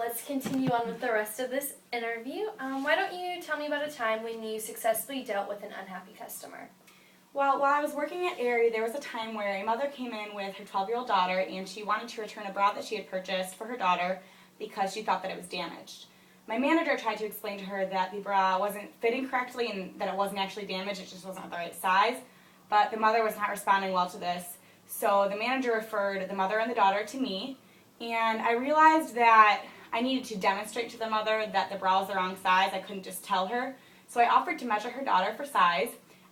let's continue on with the rest of this interview. Why don't you tell me about a time when you successfully dealt with an unhappy customer? Well, while I was working at Aerie, there was a time where a mother came in with her 12-year-old daughter, and she wanted to return a bra that she had purchased for her daughter because she thought that it was damaged. My manager tried to explain to her that the bra wasn't fitting correctly and that it wasn't actually damaged, it just wasn't the right size, but the mother was not responding well to this. So the manager referred the mother and the daughter to me, and I realized that I needed to demonstrate to the mother that the bra was the wrong size. I couldn't just tell her. So I offered to measure her daughter for size,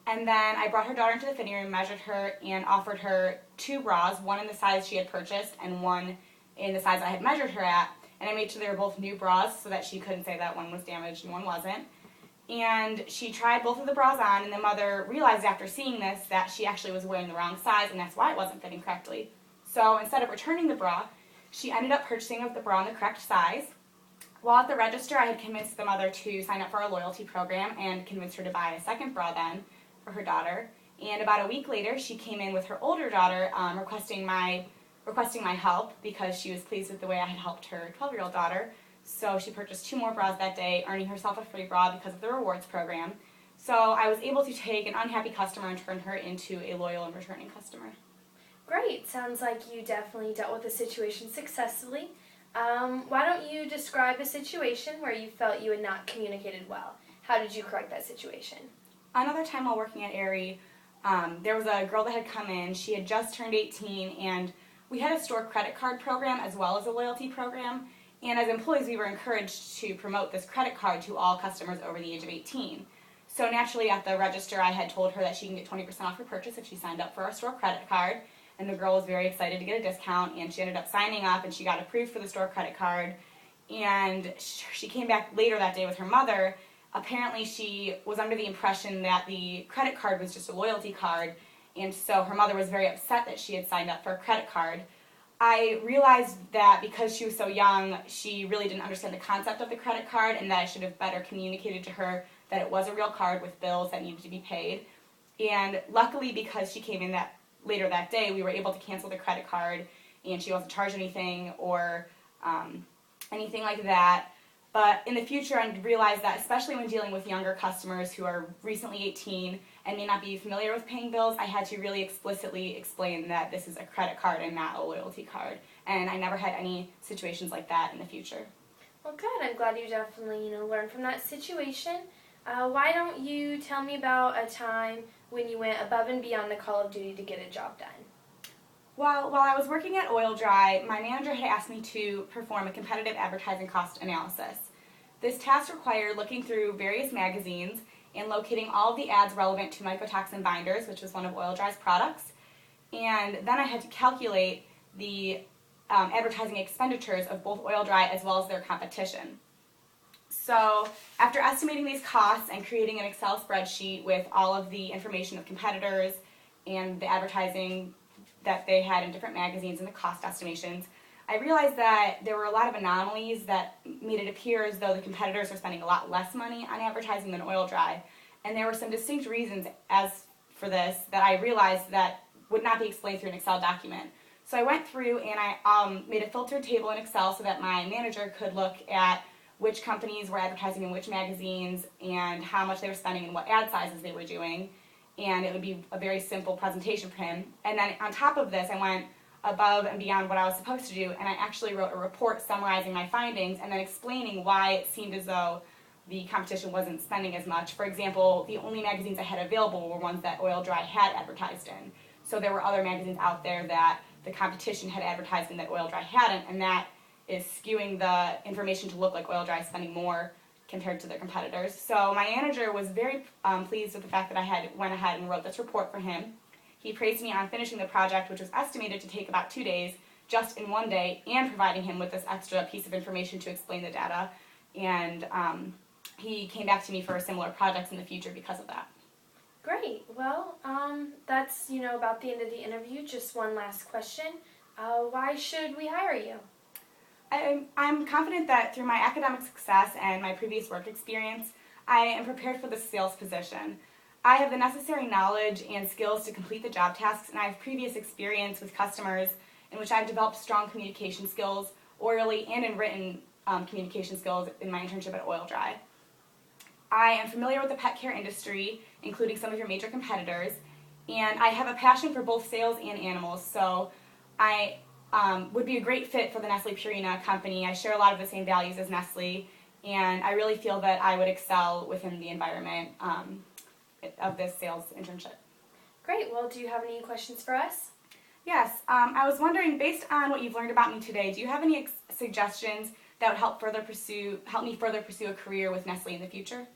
and then I brought her daughter into the fitting room, measured her, and offered her 2 bras, one in the size she had purchased and one in the size I had measured her at. And I made sure they were both new bras so that she couldn't say that one was damaged and one wasn't. And she tried both of the bras on, and the mother realized after seeing this that she actually was wearing the wrong size, and that's why it wasn't fitting correctly. So instead of returning the bra, she ended up purchasing the bra in the correct size. While at the register, I had convinced the mother to sign up for our loyalty program and convinced her to buy a second bra then for her daughter. And about a week later, she came in with her older daughter requesting my help because she was pleased with the way I had helped her 12-year-old daughter. So she purchased 2 more bras that day, earning herself a free bra because of the rewards program. So I was able to take an unhappy customer and turn her into a loyal and returning customer. Great. Sounds like you definitely dealt with the situation successfully. Why don't you describe a situation where you felt you had not communicated well? How did you correct that situation? Another time while working at Aerie, there was a girl that had come in. She had just turned 18, and we had a store credit card program as well as a loyalty program. And as employees, we were encouraged to promote this credit card to all customers over the age of 18. So naturally, at the register, I had told her that she can get 20% off her purchase if she signed up for our store credit card. And the girl was very excited to get a discount, and she ended up signing up, and she got approved for the store credit card. And she came back later that day with her mother. Apparently, she was under the impression that the credit card was just a loyalty card, and so her mother was very upset that she had signed up for a credit card. I realized that because she was so young, she really didn't understand the concept of the credit card, and that I should have better communicated to her that it was a real card with bills that needed to be paid. And luckily, because she came in later that day, we were able to cancel the credit card, and she wasn't charged anything or anything like that. But in the future, I realized that especially when dealing with younger customers who are recently 18 and may not be familiar with paying bills, I had to really explicitly explain that this is a credit card and not a loyalty card. And I never had any situations like that in the future. Well, good. I'm glad you definitely learned from that situation. Why don't you tell me about a time when you went above and beyond the call of duty to get a job done? While I was working at Oil-Dri, my manager had asked me to perform a competitive advertising cost analysis. This task required looking through various magazines and locating all of the ads relevant to mycotoxin binders, which was one of Oil-Dri's products. And then I had to calculate the advertising expenditures of both Oil-Dri as well as their competition. So after estimating these costs and creating an Excel spreadsheet with all of the information of competitors and the advertising that they had in different magazines and the cost estimations, I realized that there were a lot of anomalies that made it appear as though the competitors were spending a lot less money on advertising than Oil-Dri. And there were some distinct reasons as for this that I realized that would not be explained through an Excel document. So I went through and I made a filtered table in Excel so that my manager could look at which companies were advertising in which magazines and how much they were spending and what ad sizes they were doing. And it would be a very simple presentation for him. And then on top of this, I went above and beyond what I was supposed to do, and I actually wrote a report summarizing my findings and then explaining why it seemed as though the competition wasn't spending as much. For example, the only magazines I had available were ones that Oil-Dri had advertised in. So there were other magazines out there that the competition had advertised in that Oil-Dri hadn't, and that is skewing the information to look like Oil-Dri spending more compared to their competitors. So my manager was very pleased with the fact that I went ahead and wrote this report for him. He praised me on finishing the project, which was estimated to take about 2 days, just in one day, and providing him with this extra piece of information to explain the data. And he came back to me for similar projects in the future because of that. Great. Well, that's about the end of the interview. Just one last question. Why should we hire you? I'm confident that through my academic success and my previous work experience, I am prepared for the sales position. I have the necessary knowledge and skills to complete the job tasks, and I have previous experience with customers in which I've developed strong communication skills, orally and in written communication skills in my internship at Oil-Dri. I am familiar with the pet care industry, including some of your major competitors, and I have a passion for both sales and animals, so I would be a great fit for the Nestle Purina company. I share a lot of the same values as Nestle, and I really feel that I would excel within the environment of this sales internship. Great. Well, do you have any questions for us? Yes, I was wondering, based on what you've learned about me today, do you have any suggestions that would help me further pursue a career with Nestle in the future?